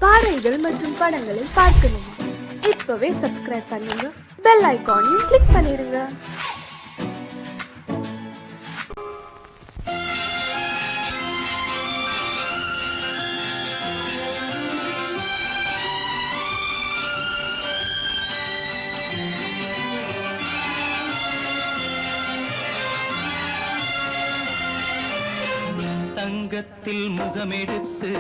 பாடல்கள் மற்றும் படங்களை பார்க்கணுமா? இப்பவே சப்ஸ்கிரைப் பண்ணுங்க, பெல் ஐகானையும் கிளிக் பண்ணிருங்க. தங்கத்தில் முகமெடுத்து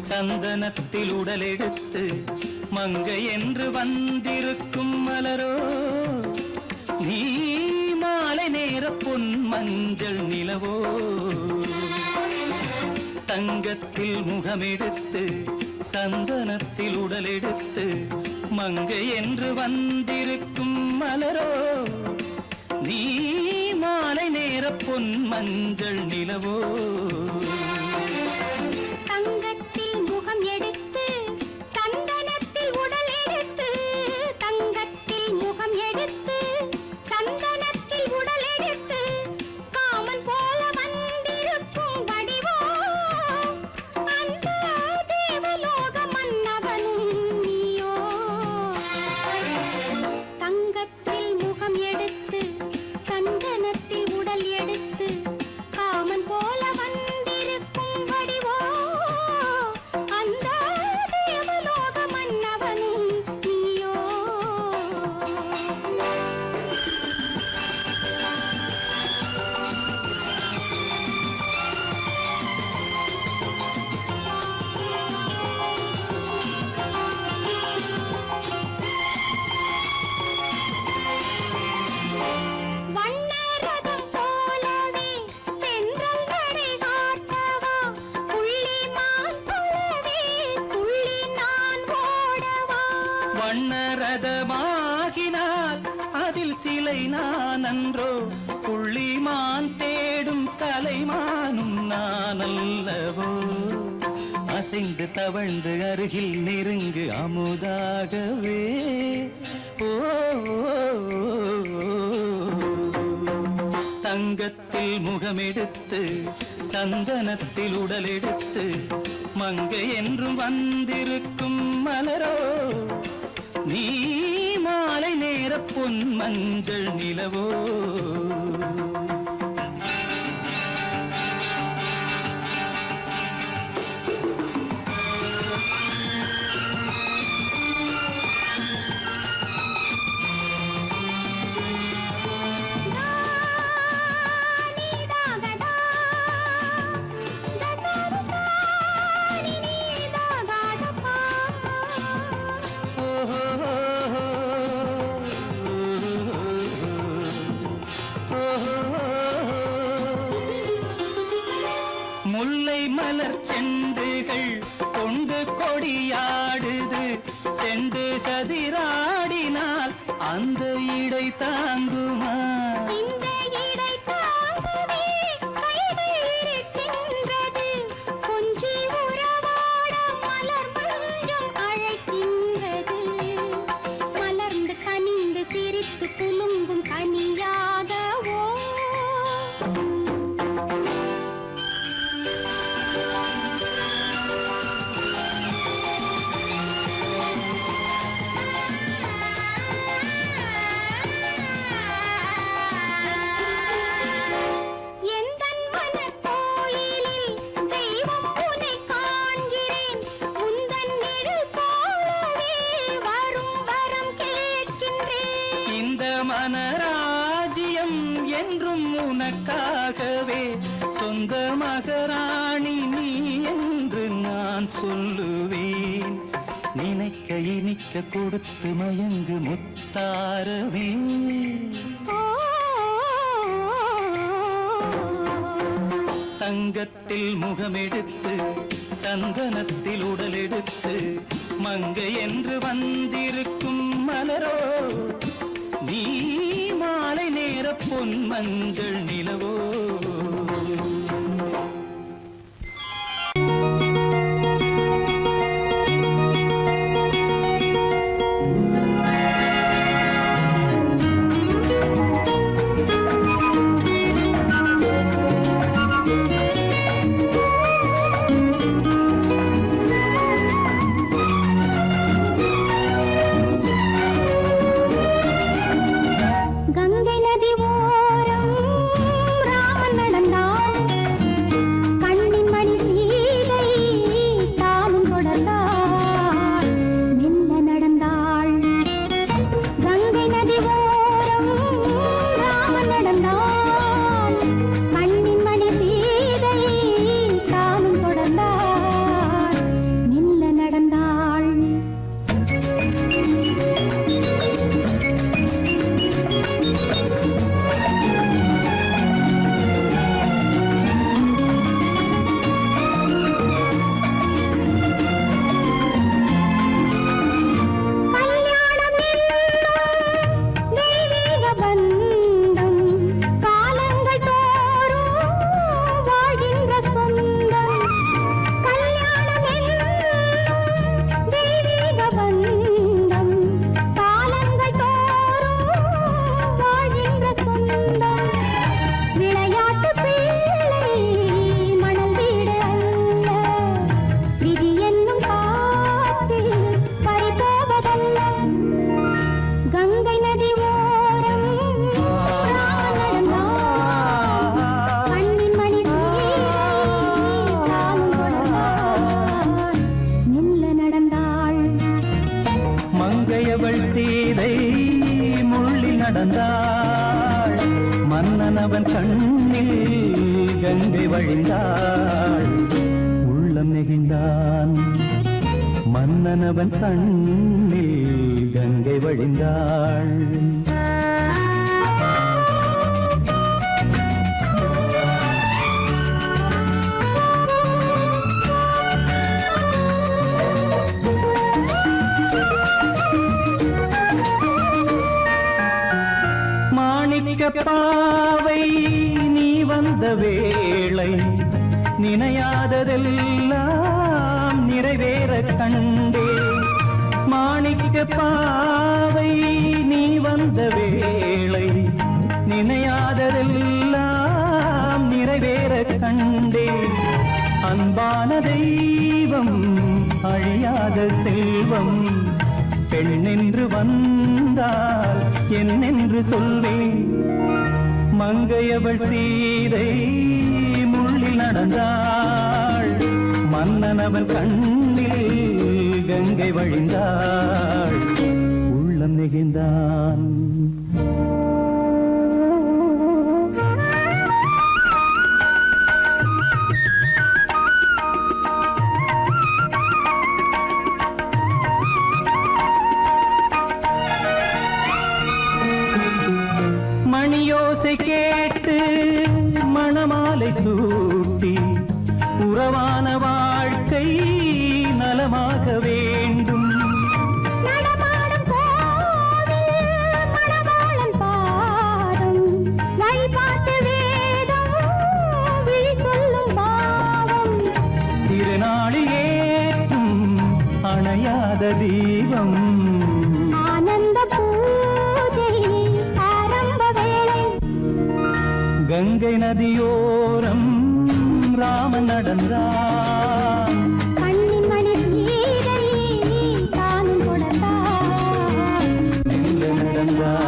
சந்தனத்தில் உடலெடுத்து மங்கை என்று வந்திருக்கும் மலரோ, நீ மாலை நேர பொன் மஞ்சள் நிலவோ. தங்கத்தில் முகமெடுத்து சந்தனத்தில் உடலெடுத்து மங்கை என்று வந்திருக்கும் மலரோ, நீ மாலை நேர பொன் மஞ்சள் நிலவோ. தங்கத்தில் முகம் எடுத்து சந்தனத்தில் உடல் எடுத்து, தங்கத்தில் முகம் எடுத்து சந்தனத்தில் உடல் எடுத்து காமன் போல வந்திருக்கும் வடிவோ, அந்த தேவலோக மன்னவனும் நீயோ. தங்கத்தில் முகம் எடுத்து சந்தனத்தில் உடல் எடுத்து காமன் போல வந்திருக்கும் வடிவோ, அந்த தேவலோக மன்னவனும் நீயோ. வண்ணரதம் போலவே தென்றல் நடை காட்டவா, புள்ளிமான் போலவே துள்ளி நான் ஓடவா. வண்ணரதமாகினால் அதில் சிலை நான் அன்றோ, புள்ளிமான் தேடும் கலைமானும் நான் அல்லவோ. அசைந்து தவழ்ந்து அருகில் நெருங்கு அமுதாகவே. ஓ, தங்கத்தில் முகமெடுத்து சந்தனத்தில் உடலெடுத்து மங்கை என்றும் வந்திருக்கும் மலரோ, நீ மாலை நேர பொன் மஞ்சள் நிலவோ. நீதாகதா தசரசா நீதாகதா. முல்லை மலர் செண்டுகள் கொண்டு கொடியாடுது, செண்டு சதிராடினால் அந்த இடை தாங்குமா? இந்த இடை தாங்கவே கைகள் இருக்கின்றது, கொஞ்சி உறவாட மலர் மஞ்சம் அழைக்கின்றது. மலர்ந்து கனிந்து சிரித்து குலுங்கும் கனியாகவோ. எந்தன் மனக்கோயிலில் தெய்வம் உன்னை காண்கிறேன், உந்தன் நிழல் போலவே வரும் வரம் கேட்கின்றேன். இந்த மனராஜ்யம் என்றும் உனக்காகவே, சொந்த மகராணி நீ என்று நான் சொல்லுவேன். நினைக்க இனிக்க கொடுத்து மயங்கு முத்தாரவே. ஓ, தங்கத்தில் முகமெடுத்து சந்தனத்தில் உடலெடுத்து மங்கை என்று வந்திருக்கும் மலரோ, நீ மாலை நேர பொன் மஞ்சள் நிலவோ. மங்கையவள் சீதை முள்ளில் நடந்தாள், மன்னனவன் கண்ணில் கங்கை வழிந்தாள். உள்ளம் நெகிழ்ந்தான், மன்னனவன் கண்ணில் கங்கை வழிந்தாள். பாவை நீ வந்த வேளை நினையாததெல்லாம் நிறைவேற கண்டே. மாணிக்க பாவை நீ வந்த வேளை நினையாததெல்லாம் நிறைவேற கண்டே. அன்பான தெய்வம் அழியாத செல்வம் பெண்ணென்று வந்தால் என்னென்று சொல்வேன். மங்கையவள் சீதை முள்ளில் நடந்தாள், மன்னனவன் கண்ணில் கங்கை வழிந்தாள். உள்ளம் நெகிழ்ந்தான். மணியோசை கேட்டு மணமாலை சூட்டி உறவான வாழ்க்கை நலமாக வேண்டும். நடமாடும் கோவில் மணவாளன் பாதம், வழிபாட்டு வேதம் விழி சொல்லும் பாவம். திருநாளில் ஏற்றும் அணையாத தீபம், ஆனந்த பூஜை ஆரம்ப வேளை. கங்கை நதியோரம் ராமன் நடந்தார், கண்ணின் மணி சீதை தானும் கொடுத்தார். மெல்ல நடந்தார்.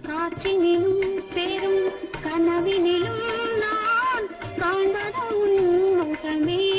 காற்றினிலும் பெரும் கனவினிலும் நான் காண்பது உன் முகமே.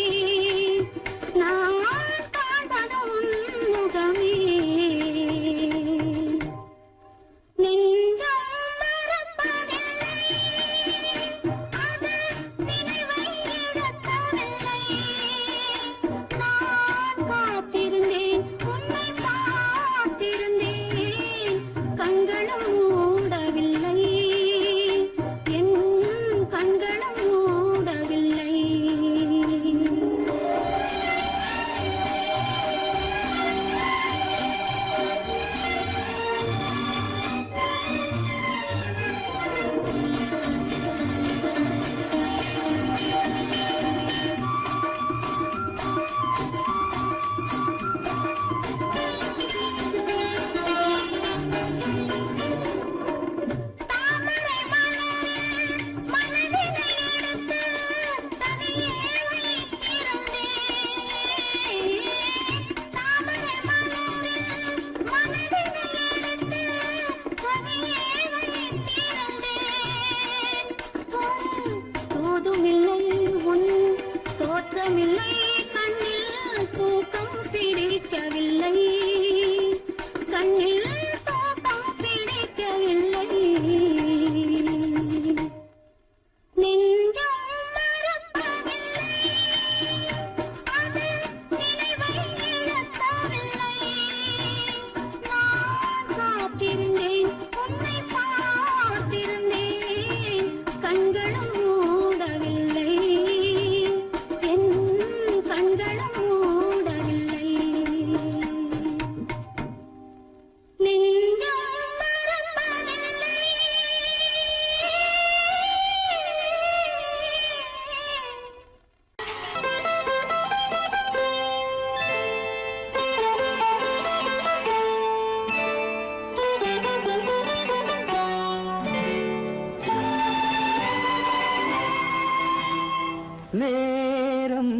நேரம்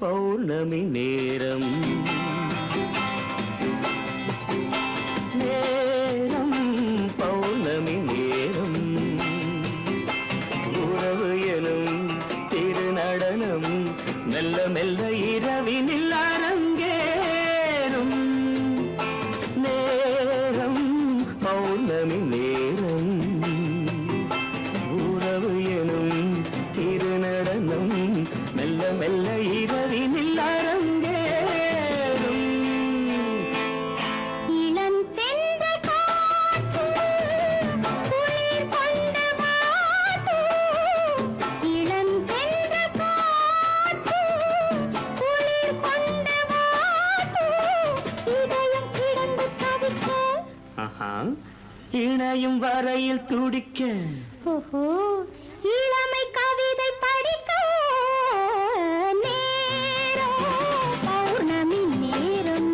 பௌர்ணமி நேரம் நேரம் பௌர்ணமி நேரம் உறவு எனும் திருநடனம் மெல்ல மெல்ல இரவினில் அரங்கேறும் நேரம் பௌர்ணமி நேரம் உறவு எனும் திருநடனம் மெல்ல மெல்ல இரவினில் அரங்கேறும் இளந்தென்றல் காற்று குளிர் கொண்டு வாட்டும். இளந்தென்றல் காற்று குளிர் கொண்டு வாட்டும். இதயம் கிடந்து தவிக்க. ஆஹா இணையும் வரையில் துடிக்க ஓஹோ, இளமை கவிதை படிக்க. நேரம் பௌர்ணமி நேரம்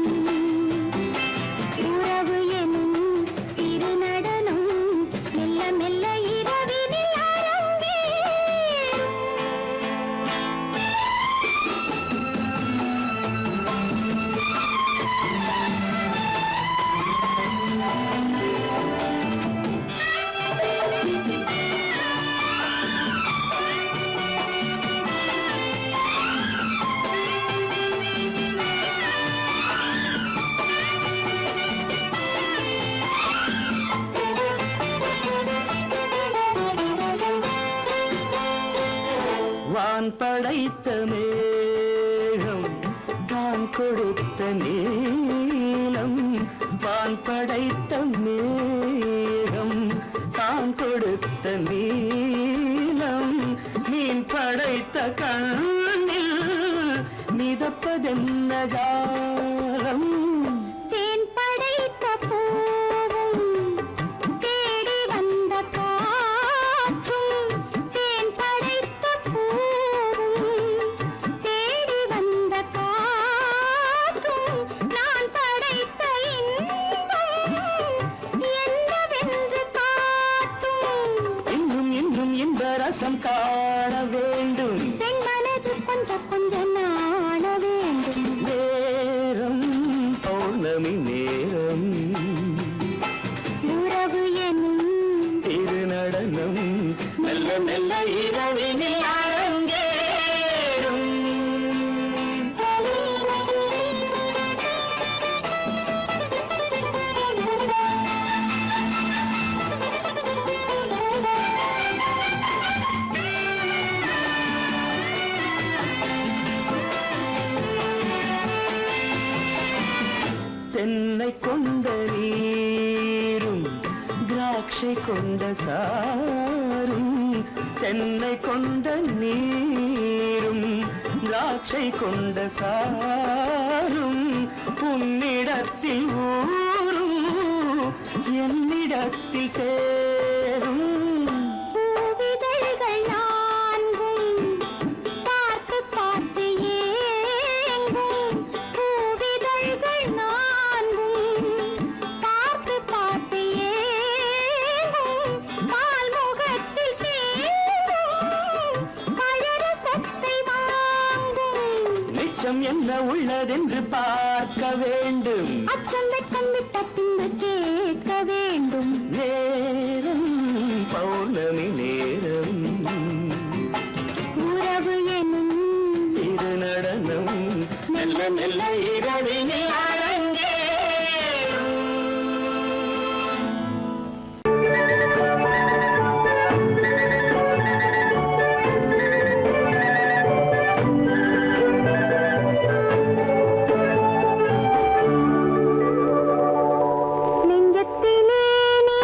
உறவு எனும் திருநடனம் மெல்ல மெல்ல இரவினில் அரங்கேறும். வான் படைத்த மேகம் தான் கொடுத்த நீலம் வான் படைத்த மேகம் தான் கொடுத்த நீலம் மீன் படைத்த கண்ணில் மிதப்பதென்ன ஜாலம் தேன் படைத்த பூவும் தேடி வந்த காற்றும். தேன் படைத்த பூவும் தேடி வந்த காற்றும். நான் படைத்த இன்பம் என்னவென்று காட்டும். இன்னும் இன்னும் இந்த ரசம் காண வேண்டும் பெண் மனது கொஞ்சம் கொஞ்சம் நாண வேண்டும். நேரம் பௌர்ணமி நேரம் உறவு எனும் திருநடனம் மெல்ல மெல்ல இரவினில் அரங்கேறும் தென்னை கொண்ட நீரும் திராட்சை கொண்ட சாரும் தென்னை கொண்ட நீரும் திராட்சை கொண்ட சாரும் உன்னிடத்தில் ஊரும் என்னிடத்தில் சேரும் பூவிதழ்கள் நான்கும் பார்த்து பார்த்து ஏங்கும். பூவிதழ்கள் நான்கும் பார்த்து பார்த்து ஏங்கும். பால்முகத்தில் தேங்கும் பழரசத்தை வாங்கும். நிச்சம் என்ன உள்ளதென்று பார்க்க வேண்டும் அச்சம் வெட்கம் விட்ட பின்பு கேட்க வேண்டும். நேரம் பௌர்ணமி நேரம் உறவு எனும் திருநடனம் மெல்ல மெல்ல இரவினில் அரங்கேறும் நெஞ்சத்திலே நீ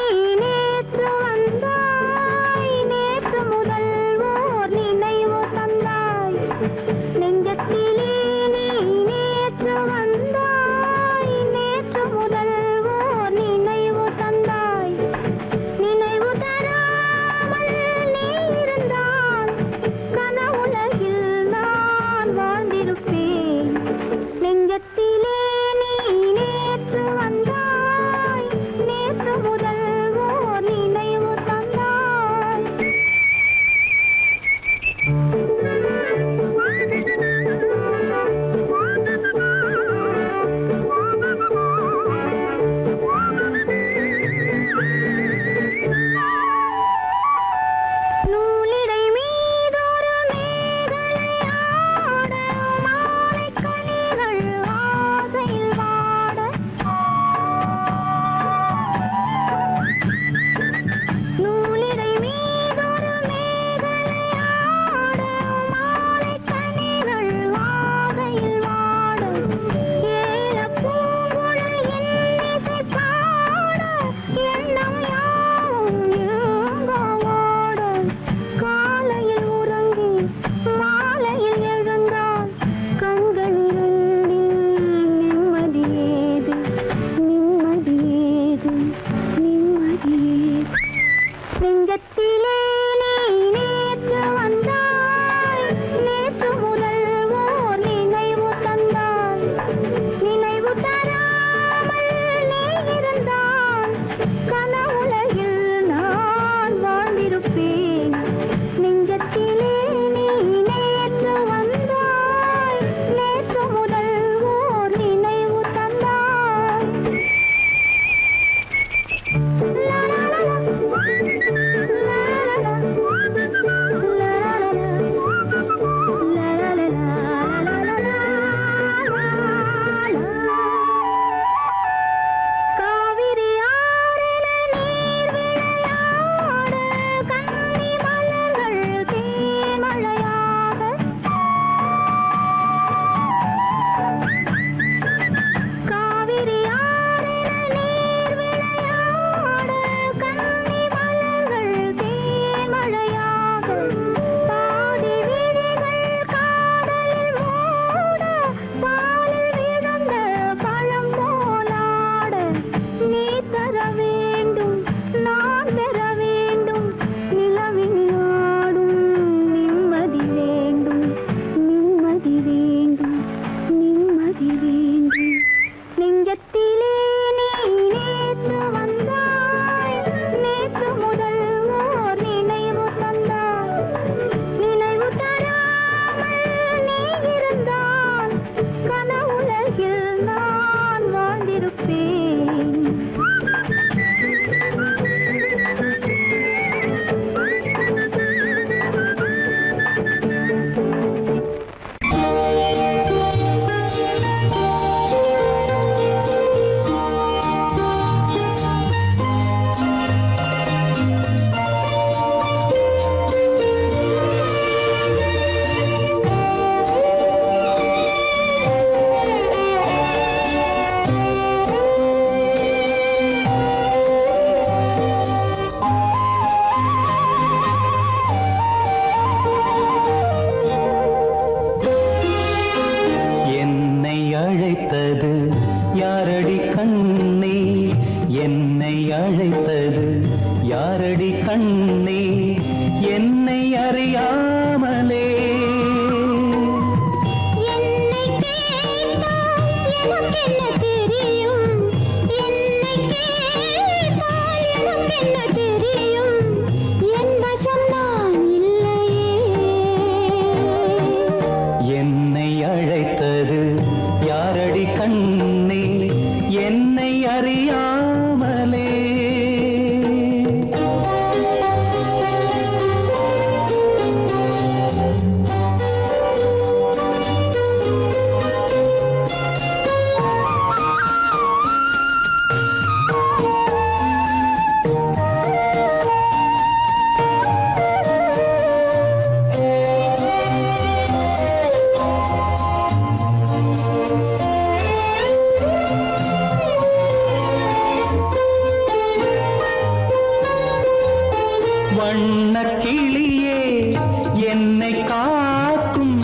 என்னை காக்கும்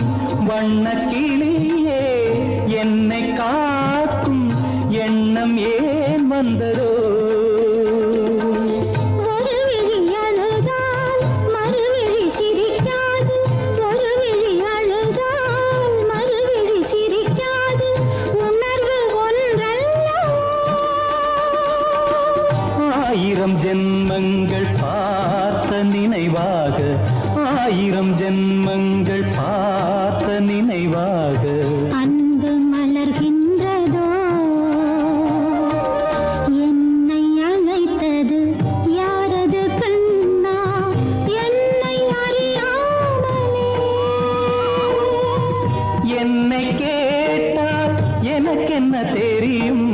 வண்ணக்கிளியே, என்னை காக்கும் எண்ணம் ஏன் வந்ததோ? ஒரு விழி அழுதால் மறுவிழி சிரிக்காது, ஒரு விழி அழுதால் மறுவிழி சிரிக்காது, உணர்வு ஒன்றல்லவோ. ஆயிரம் ஜென்மங்கள் பார்த்த நினைவாக, ஆயிரம் ஜென்மங்கள் பார்த்த நினைவாக அன்பு மலர்கின்றதோ, என்னை அழைத்தது யாரது கண்ணா, என்னை அறியாமலே. என்னை கேட்டால் எனக்கென்ன தெரியும்,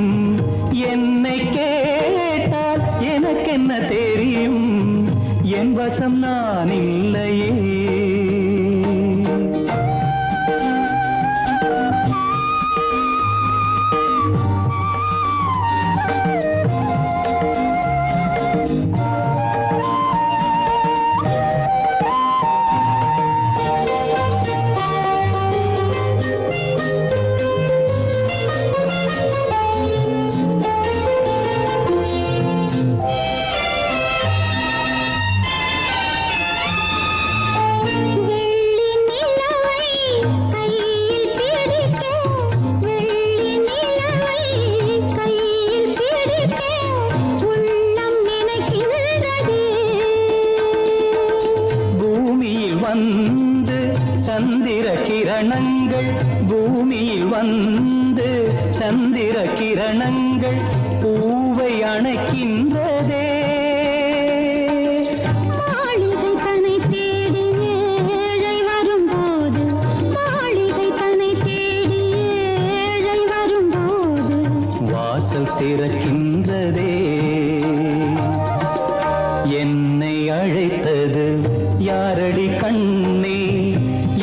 என்னை கேட்டால் எனக்கென்ன தெரியும், என் வசம் நான் இல்லையே. வெள்ளி நிலவை கையில் பிடிக்க, வெள்ளி நிலவை கையில் பிடிக்க உள்ளம் நினைக்கின்றதே. பூமியில் வந்து சந்திர கிரணங்கள், பூமியில் வந்து சந்திர கிரணங்கள் பூவை அணைக்கின்றதே. மாளிகை தன்னை தேடி ஏழை வரும்போது, மாளிகை தன்னை தேடி ஏழை வரும்போது, வாசல் திறக்கின்றதே. என்னை அழைத்தது யாரடி கண்ணே,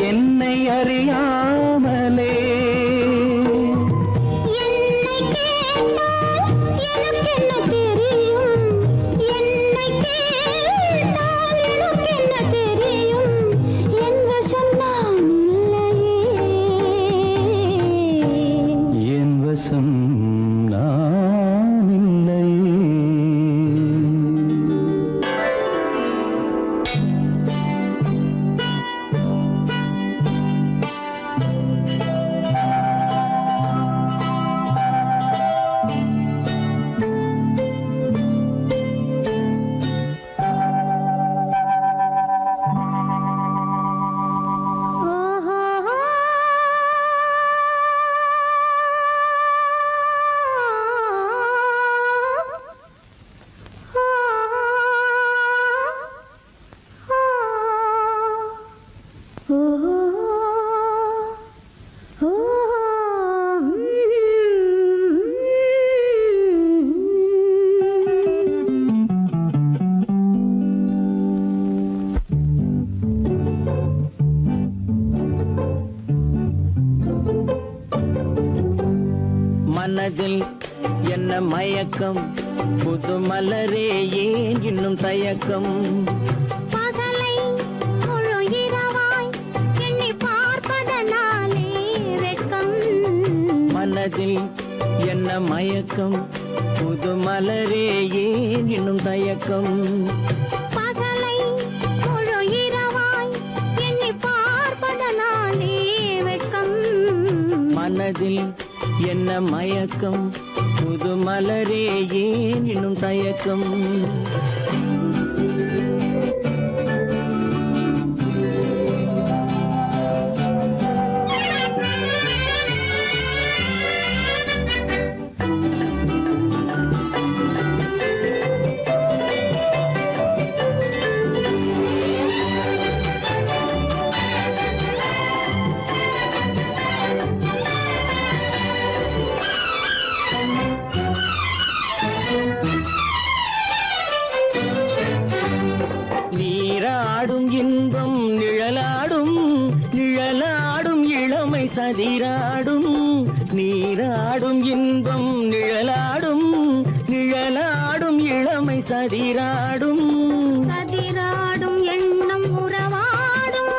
என்னை அறியாமலே. என்னை கேட்டால் எனக்கென்ன தெரியும், என்னை கேட்டால் எனக்கென்ன தெரியும், என் வசம் நான் இல்லையே. என் வசம் நான் இல்லையே. ஓஹோ மனதில் என்ன மயக்கம், புது மலரே ஏன் இன்னும் தயக்கம்? பகலை முழு இரவாய் எண்ணி பார்ப்பதனாலே வெட்கம். மனதில் என்ன மயக்கம், புது மலரே ஏன் இன்னும் தயக்கம்? பகலை முழு இரவாய் எண்ணி பார்ப்பதனாலே வெட்கம். மனதில் என்ன மயக்கம், புது மலரே ஏன் இன்னும் தயக்கம்? நீராடும் இன்பம் நிழலாடும், நிழலாடும் இளமை சதிராடும். நீராடும் இன்பம் நிழலாடும், நிழலாடும் இளமை சதிராடும். சதிராடும் எண்ணம் உறவாடும்,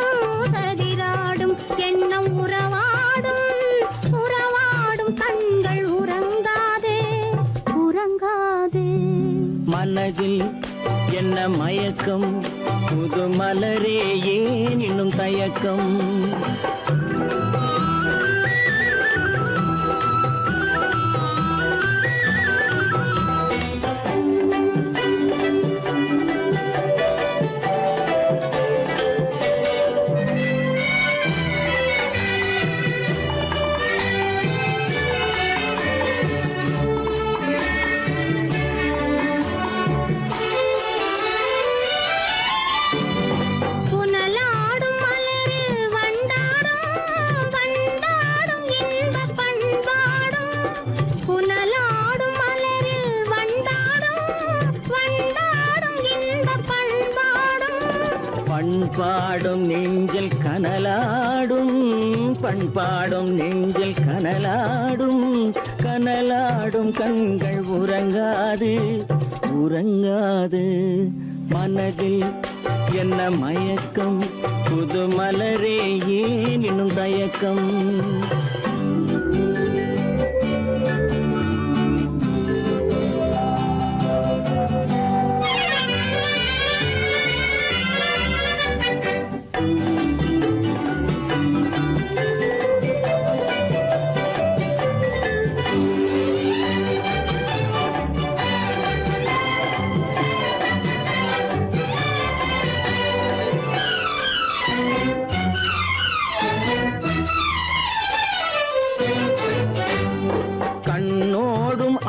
மயக்கம் புது மலரே ஏன் இன்னும் தயக்கம் பண்பாடும் நெஞ்சில் கனலாடும் பண்பாடும் நெஞ்சில் கனலாடும் கனலாடும் கண்கள் உறங்காது உறங்காது மனதில் என்ன மயக்கம் புது மலரே ஏன் இன்னும் தயக்கம்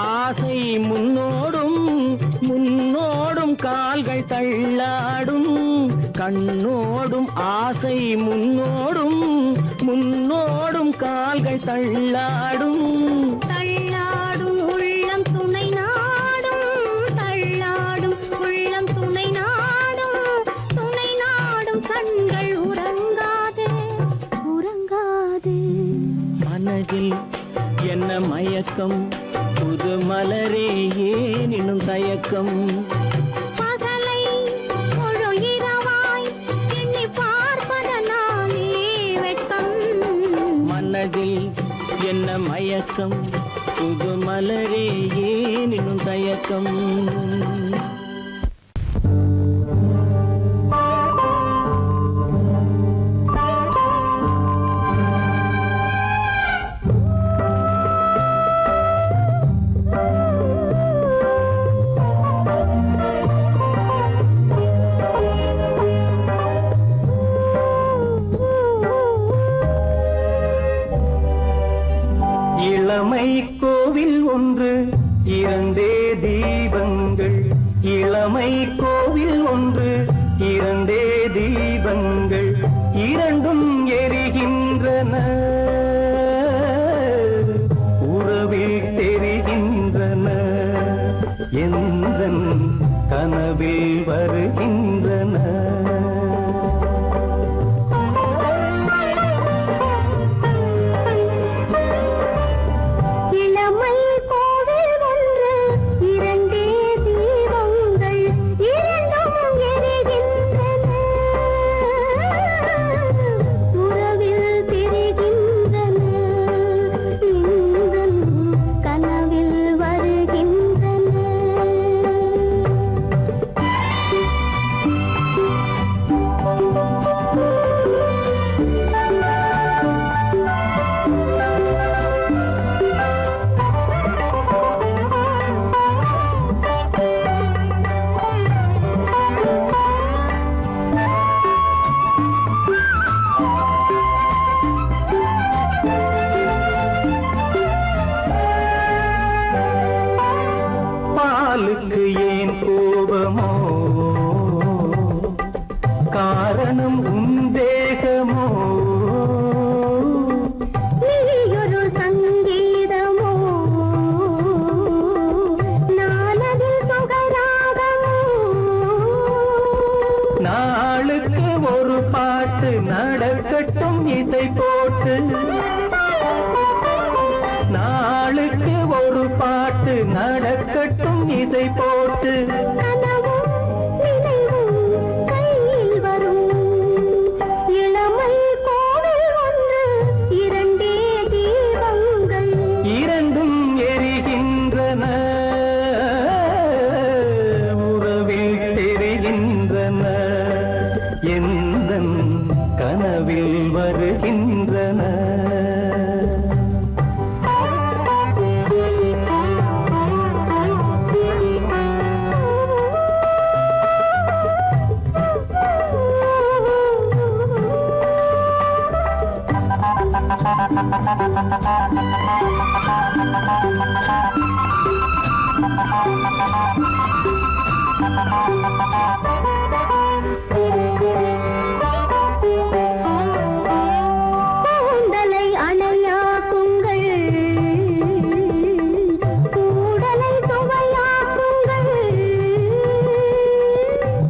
ஆசை முன்னோடும் முன்னோடும் கால்கள் தள்ளாடும் கண்ணோடும் ஆசை முன்னோடும் முன்னோடும் கால்கள் தள்ளாடும் தள்ளாடும் உள்ளம் துணை நாடும் தள்ளாடும் உள்ளம் துணை நாடும் கண்கள் உறங்காதே உறங்காதே மனதில் என்ன மயக்கம் புது மலரே ஏன் இன்னும் தயக்கம் பகலை முழு இரவாய் எண்ணி பார்ப்பதனாலே வெட்கம் மனதில் என்ன மயக்கம் புது மலரே ஏன் இன்னும் தயக்கம் இளமை கோவில் ஒன்று இரண்டே தீபங்கள் இளமை கோவில் ஒன்று இரண்டே தீபங்கள் இரண்டும் எரிகின்றன உறவில் தெரிகின்றன எந்தன் கனவில் வருகின்றன பாலுக்கு ஏன் கோபமோ காரணம் உந்தேகமோ நீயொரு சங்கீதமோ நானதில் சுகராகமோ நாளுக்கு ஒரு பாட்டு நடக்கட்டும் இசை போட்டு நாளுக்கு ஒரு பாட்டு நடக்கட்டும் இசை போட்டு கனவும் நினைவும் கையில் வரும் இளமை கோவில் ஒன்று இரண்டே தீபங்கள் இரண்டும் எரிகின்றன உறவில் தெரிகின்றன வருகின்றன. கூந்தலை அணையாக்குங்கள், கூடலை சுவையாக்குங்கள்.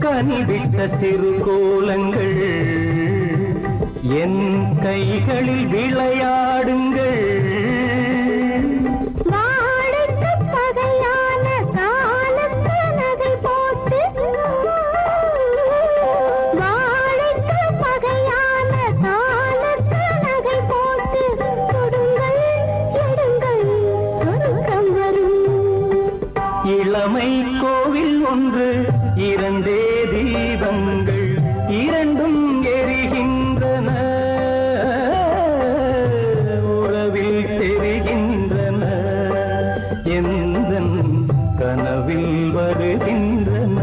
கனிவிட்ட சிறு கோலங்கள் என் கைகளில் விளையாடுங்கள். வாழைக்கு பகையான காலத்து நகை போட்டு, வாழைக்கு பகையான காலத்து நகை போட்டு கொடுங்கள், எடுங்கள், சொர்க்கம் வரும். இளமை கோவில் ஒன்று, இரண்டே தீபங்கள், இரண்டும் எரிகின்றன, உறவில் தெரிகின்றன, எந்தன் கனவில் வருகின்றன.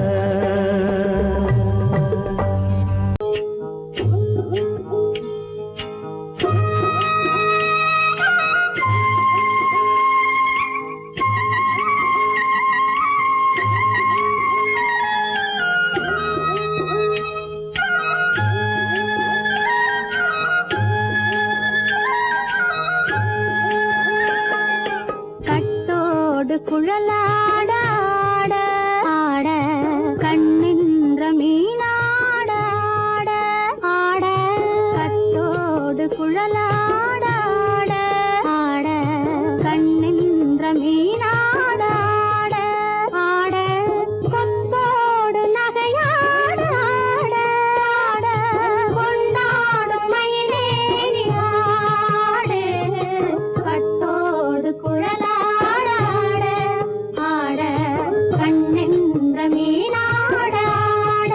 கட்டோடு குழலாட ஆட ஆட, கண்ணின்ற மீனாட ஆட ஆட. கட்டோடு குழலாட ஆட ஆட, கண்ணின்ற மீனாட ஆட ஆட. கொத்தோடு நகையாட ஆட ஆட, கொண்டாடும் மயிலேறி ஆடு. கட்டோடு குழலாட ஆட ஆட, கண்ணின்ற மீனாட ஆட.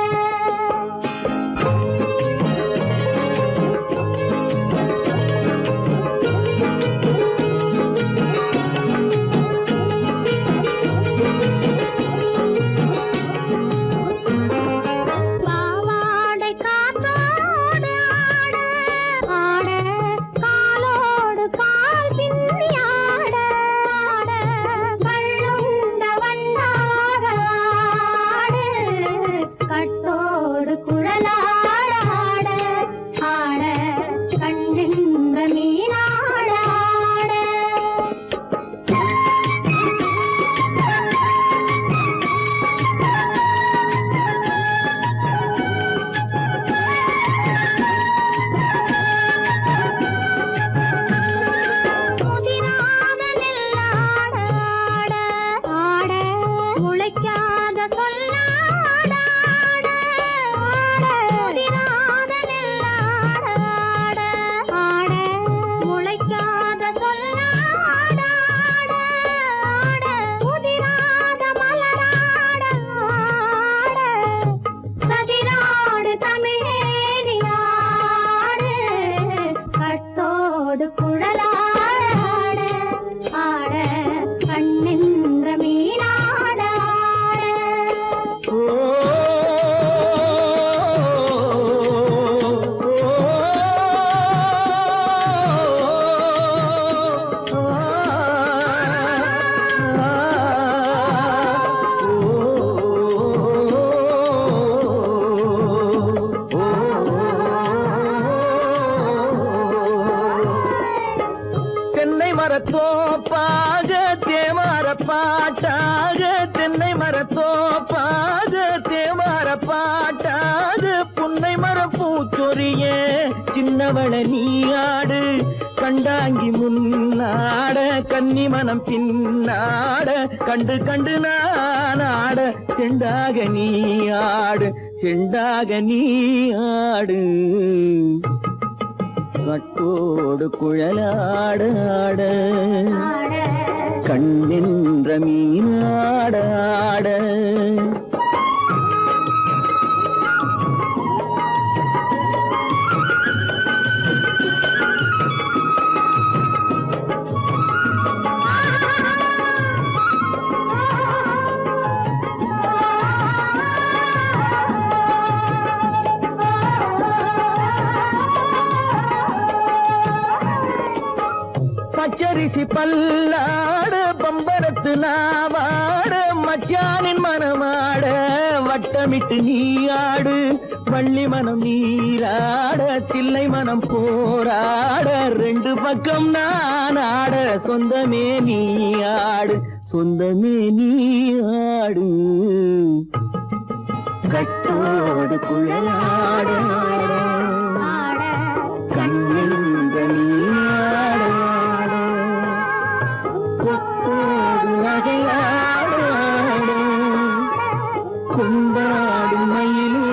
பாவாடை காத்தோடு ஆட ஆட, காலோடு கால் பின்னி ஆட ஆட. கள்ளுண்ட வண்ணாக ஆடு, கட்டோடு குழலாட ஆட ஆட, கண்ணின்ற மீனாட ஆட. முதிராத நெல்லாட ஆட ஆட, முளைக்காத சொல்லாட ஆட ஆட. முதிராத நெல்லாட ஆட ஆட, முளைக்காத சொல்லாட ஆட ஆட. முதிராத மலராட ஆட, சதிராடு தமிழேறி ஆடு. கட்டோடு குழலாட ஆட ஆட, கண்ணின்ற மீனாட ஆட. ஓ, தென்னை மரத்தோப்பாக தேமார பாட்டாக, தென்னை மரத்தோப்பாக தேமார பாட்டாக, புன்னை மரம் பூச்சொரிய சின்னவள நீயாடு. கண்டாங்கி முன்னாட கன்னி மனம் பின்னாட, கண்டு கண்டு நானாட, செண்டாக நீயாடு, செண்டாக நீயாடு. கட்டோடு குழலாட ஆட, கண்ணின்ற மீனாட ஆட. பச்சரிசி பல்லாடு பம்பரத்து நாவாடு மச்சானின் மனமாட வட்டமிட்டு நீ ஆடு வள்ளி மனம் நீராட தில்லை மனம் போராட ரெண்டு பக்கம் நான் ஆட சொந்தமே நீ ஆடு சொந்தமே நீ ஆடு கட்டோடு குழலாட கண்ணிந்த நீராட கொத்தோடு நகையாட கொண்டாடு மயிலே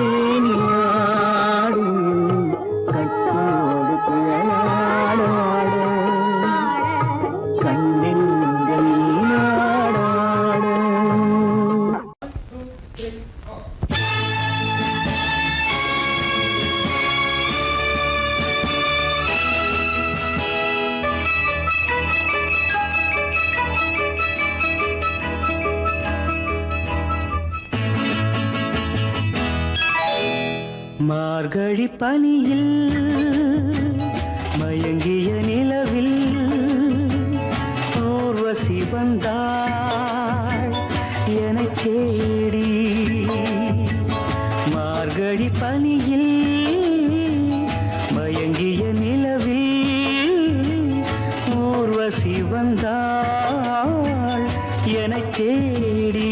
நீராடு கட்டோடு குழலாட கண்ணிந்த நீராட மார்கழி பனியில் மயங்கிய நிலவில் ஊர்வசி வந்தாள் எனக் தேடி மார்கழி பனியில் மயங்கிய நிலவில் ஊர்வசி வந்தாள் எனக் தேடி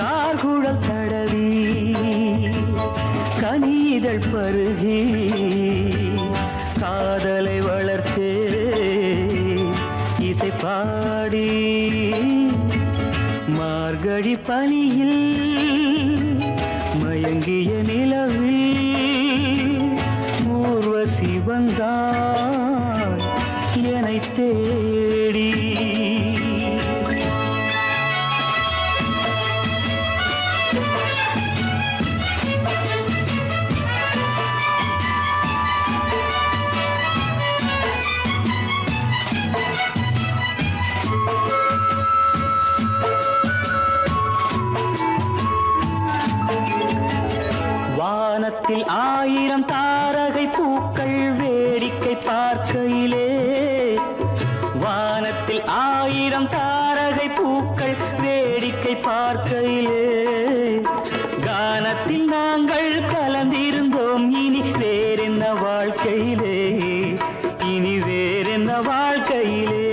கார்குழல் தடவி கனிதழ் பருகி காதலை வளர்த்தே இசை பாடி மார்கழி பனியில் மயங்கிய நிலவில் ஊர்வசி வந்தாள் என்னைத் தேடி வானத்தில் 1000 தாரகை பூக்கள் வேடிக்கை பார்க்கையிலே வானத்தில் 1000 தாரகை பூக்கள் வேடிக்கை பார்க்கையிலே கானத்தில் நாங்கள் கலந்திருந்தோம் இனி வேறென்ன வாழ்க்கையிலே இனி வேறென்ன வாழ்க்கையிலே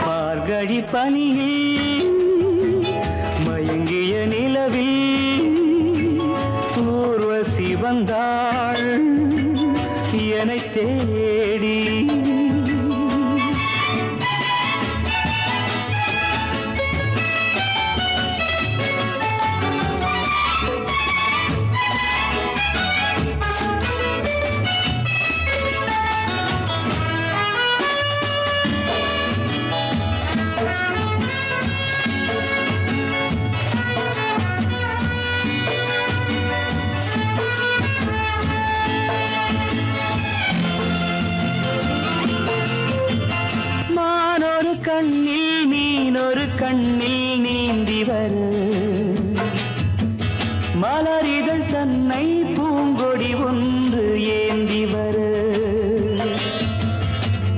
மார்கழி பனியில் மயங்கிய நிலவில் ஊர்வசி வந்தாள் என்னைத் தேடி கண்ணில் மீனொரு கண்ணில் நீந்தி வரு மலரிதழ் தன்னை பூங்கொடி ஒன்று ஏந்தி வரு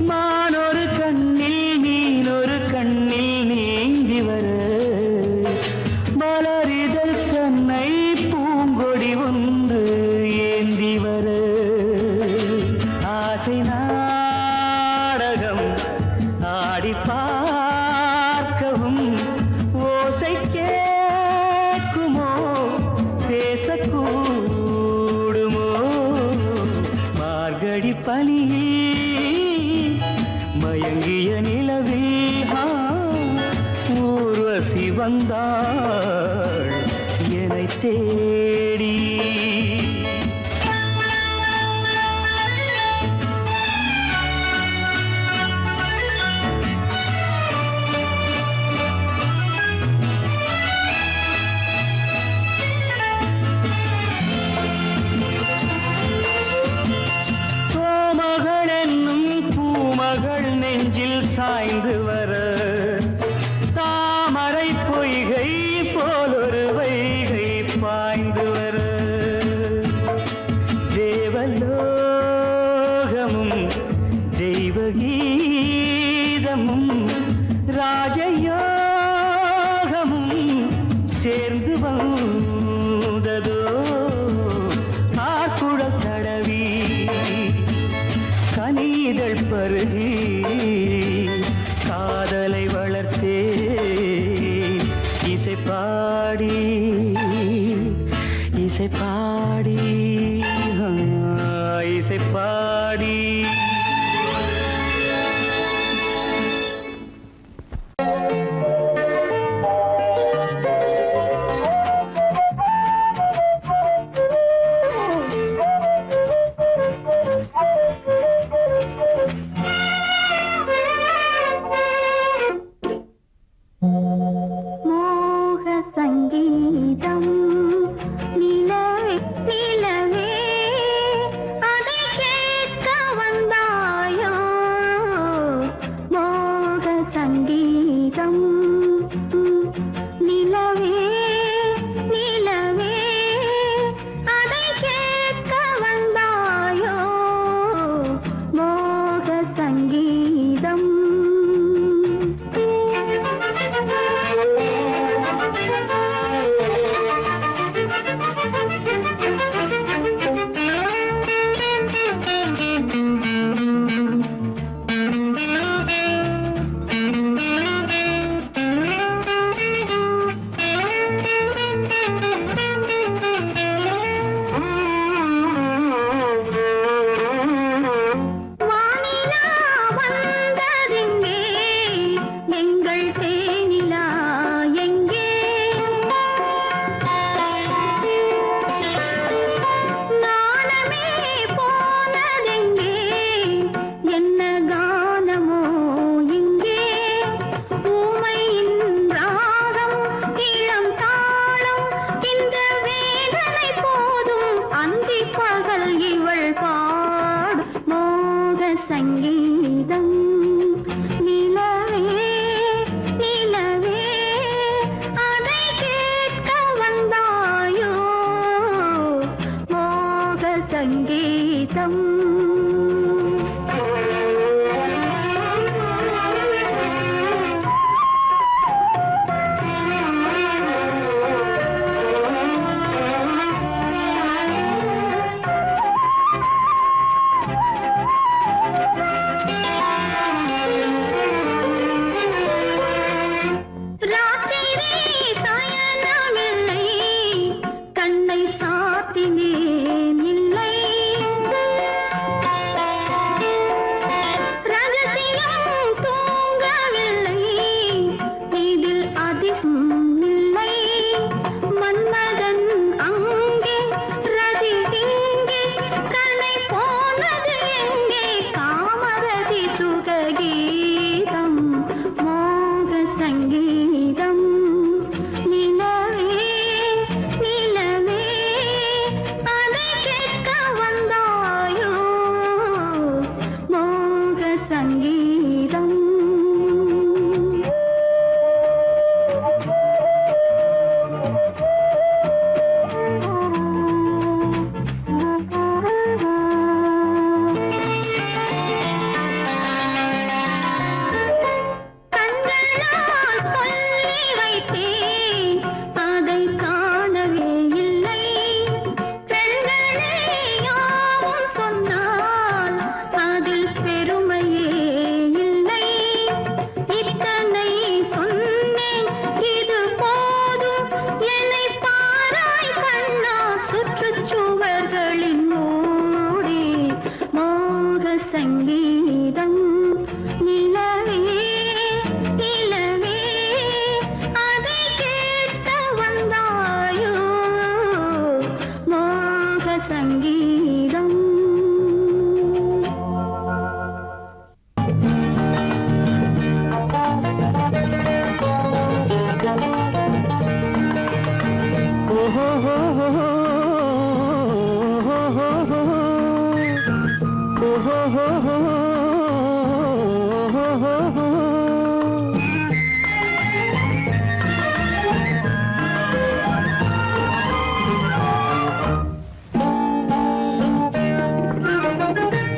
மானொரு கண்ணில் மீனொரு கண்ணில் நீந்தி வரு மலரிதழ் தன்னை பூங்கொடி ஒன்று ஏந்தி வரு ஆசை நாடகம் ஆடி பார்க்கவும் ஓசை கேட்குமோ பேசக்கூடுமோ மார்கழி பனியில் மயங்கிய நிலவில் ஊர்வசி வந்தாள் என்னைத் தேடி நெஞ்சில் சாய்ந்து வர தாமரை பொய்கை போலொரு வைகை பாய்ந்து இதழ் பருகி காதலை வளர்த்தே இசை பாடி இசை பாடி இசை பாடி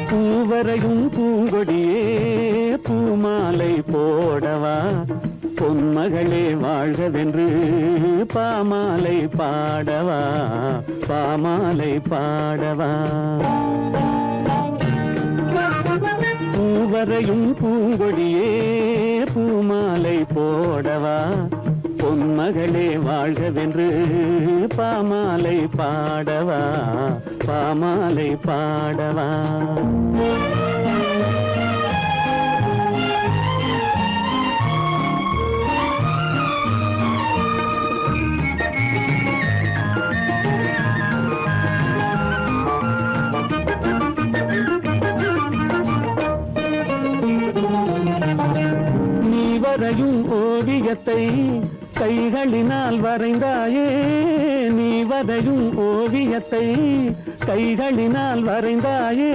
பூவரையும் பூங்கொடியே பூமாலை போடவா பொன்மகளே வாழ்கவென்று பாமாலை பாடவா பாமாலை பாடவா வரையும் பூங்கொடியே பூமாலை போடவா பொன்மகளே வாழ்கவென்று பாமாலை பாடவா பாமாலை பாடவா. நீ வரையும் ஓவியத்தை கைகளினால் வரைந்தாயே நீ வரையும் ஓவியத்தை கைகளினால் வரைந்தாயே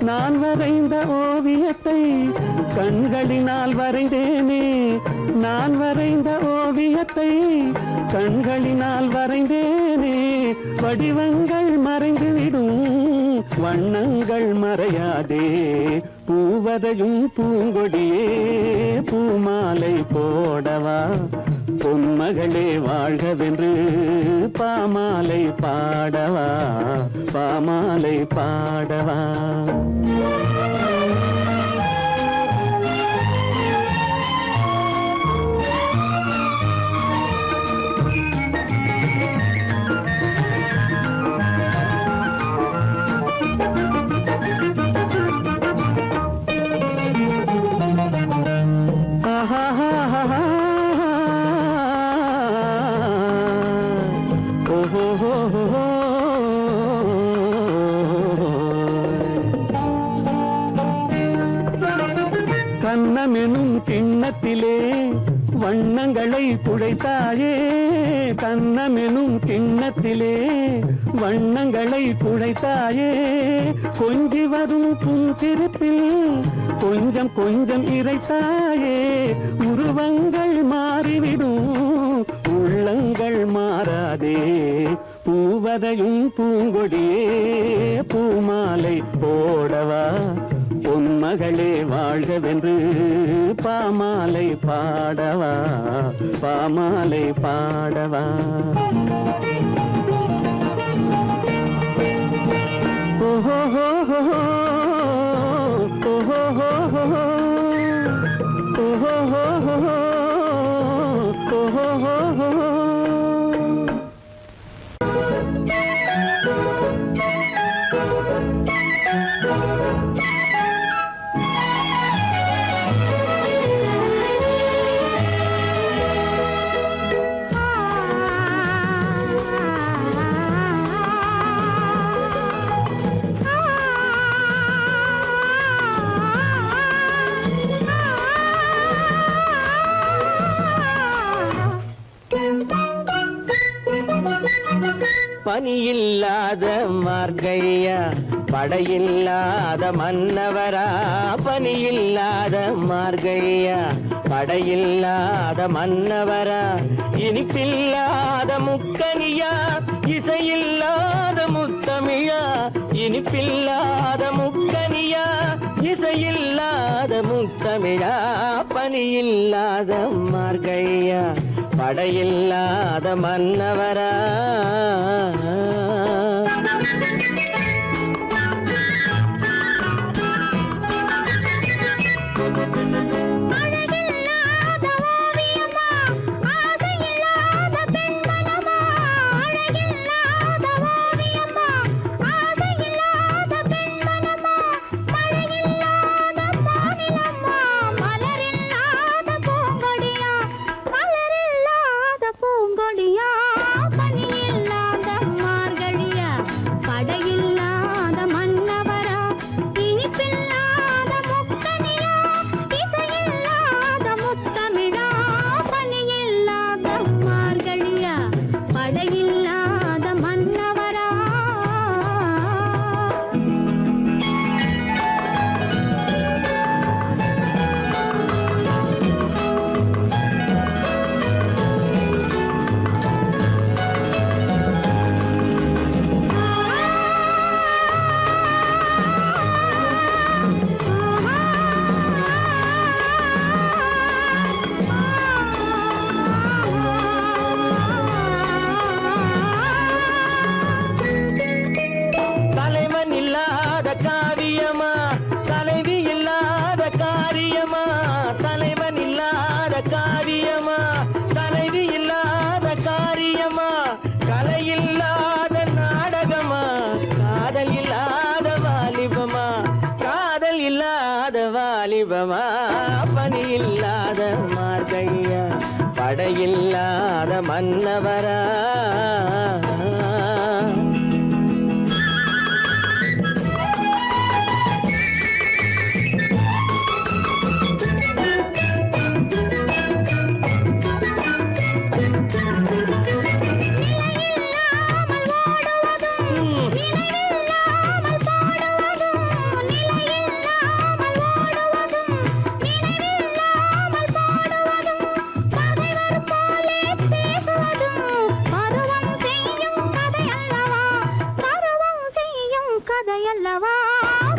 நான் வரைந்த ஓவியத்தை கண்களினால் வரைந்தேனே நான் வரைந்த ஓவியத்தை கண்களினால் வரைந்தேனே வடிவங்கள் மறைந்துவிடும் வண்ணங்கள் மறையாதே பூவரையும் பூங்கொடியே பூமாலை போடவா பொன்மகளே வாழ்கவென்று பாமாலை பாடவா பாமாலை பாடவா. கண்ணமெனும் கிண்ணத்திலே வண்ணங்களை குழைத்தாயே கண்ணமெனும் கிண்ணத்திலே வண்ணங்களை குழைத்தாயே கொஞ்சி வரும் புன்சிரிப்பில் கொஞ்சம் கொஞ்சம் இறைத்தாயே உருவங்கள் மாறிவிடும் உள்ளங்கள் மாறாதே பூவரையும் பூங்கொடியே பூமாலை போடவா பொன்மகளே வாழ்கவென்று பாமாலை பாடவா பாமாலை பாடவா. ஓஹோ ஓஹோ ஓஹோ ஓஹோ ஓஹோ. பனியில்லாத மார்கையா படையில்லாத மன்னவரா பனியில்லாத மார்கையா படையில்லாத மன்னவரா இனிப்பில்லாத முக்கனியா இசையில்லாத முத்தமிழா இனிப்பில்லாத முக்கனியா இசையில்லாத முத்தமிழா பனியில்லாத மார்கையா படையில்லாத மன்னவரா. பனியில்லாத வாலிபமா பணி இல்லாத மார்கையா படையில்லாத மன்னவரா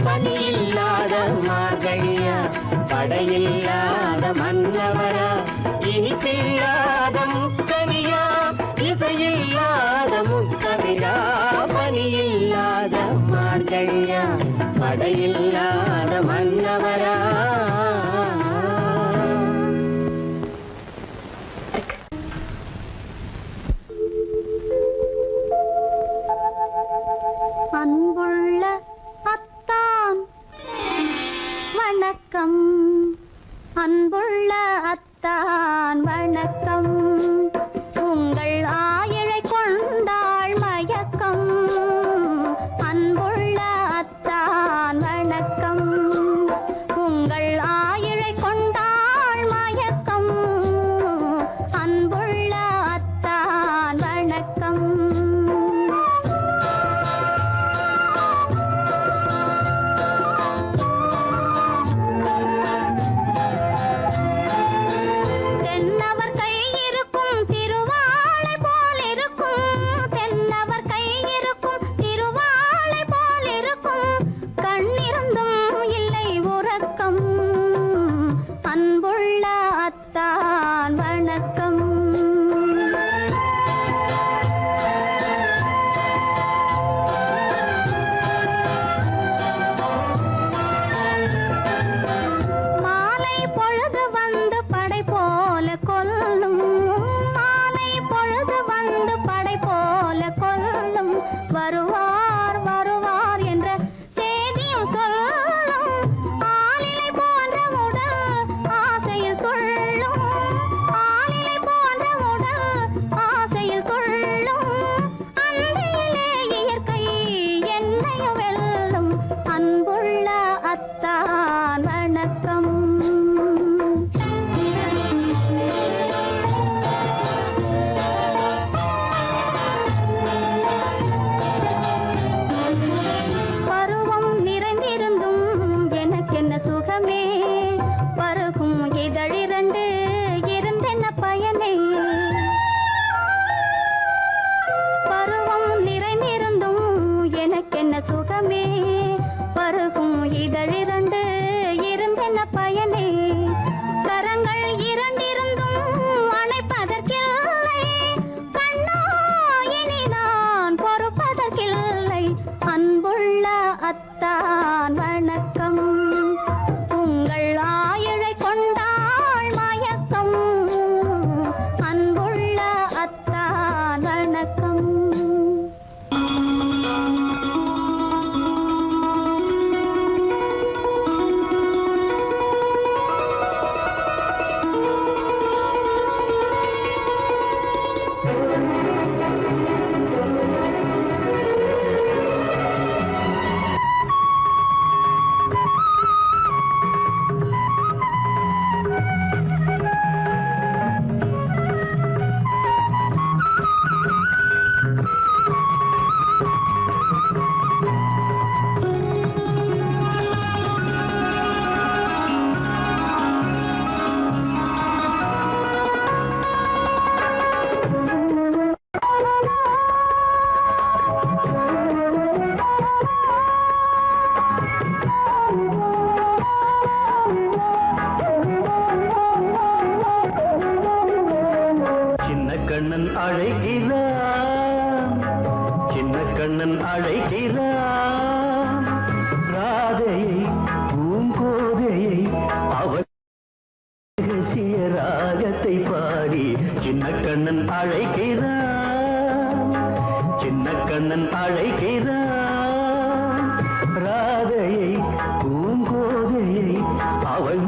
பணியில்லாத மார்கழியா படையில்லாத மன்னவரா இனிப்பில்லாத முக்கனியா இசையில்லாத முக்கவிழா பணியில்லாத மார்கழியா படையில்லாத மன்னவரா அன்புள்ள அத்தான் வணக்கம், அன்புள்ள அத்தான் வணக்கம். உங்கள் ஆயிழை கொண்டாள் மயக்கம். அன்புள்ள அத்தான் வணக்கம். உங்கள் ஆயிழை கொண்டாள் மயக்கம். அன்புள்ள அத்தான் வணக்கம். கண்ணன் அழைக்கிறான், சின்ன கண்ணன் அழைக்கிறான். ராதையை பூங்கோதையை அவர் ரசிய ராகத்தை பாடி சின்ன கண்ணன் அழைக்கிறான், சின்ன கண்ணன் அழைக்கிறான். ராதையை பூங்கோதையை அவள்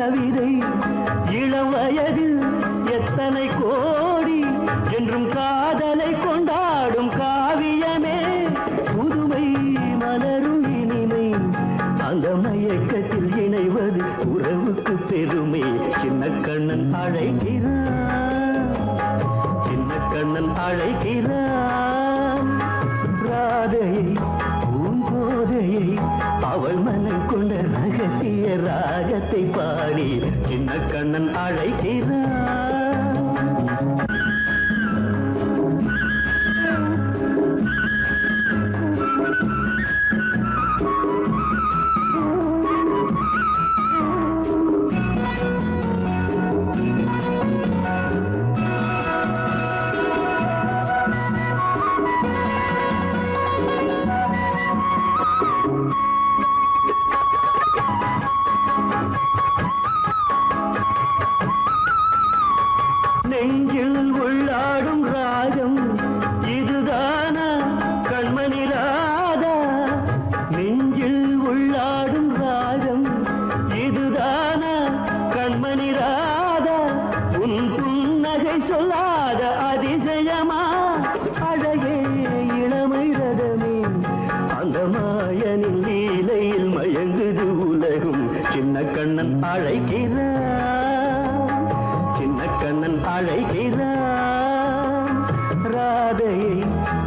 கவிதை இளம் வயதில் எத்தனை கோடி என்றும் காதலை கொண்டாடும் காவியமே புதுமை மலரும் இனிமை அந்த மயக்கத்தில் இணைவது உறவுக்கு பெருமை சின்ன கண்ணன் அழைக்கிறான் சின்ன கண்ணன் அழைக்கிறான் ராதையை பூங்கோதையை அவள் மனம் கொண்ட ரகசிய ராகத்தை பாடி சின்ன கண்ணன் அழைக்கிறான் நெஞ்சில் உள்ளாடும் ராகம் இதுதானா கண்மணி ராதா நெஞ்சில் உள்ளாடும் ராகம் இதுதானா கண்மணி ராதா உன் புன்னகை சொல்லாத அதிசயமா அழகே இளமை ரதமே அந்த மாயனின் லீலையில் மயங்குது உலகும் சின்ன கண்ணன் அழைக்கிறான் சின்ன கண்ணன் அழைக்கிறான் ராதையை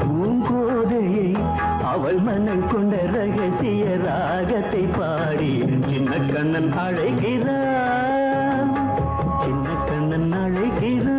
பூங்கோதையை அவள் மனம் கொண்ட ரகசிய ராகத்தை பாடி சின்ன கண்ணன் அழைக்கிறான் சின்ன கண்ணன் அழைக்கிறான்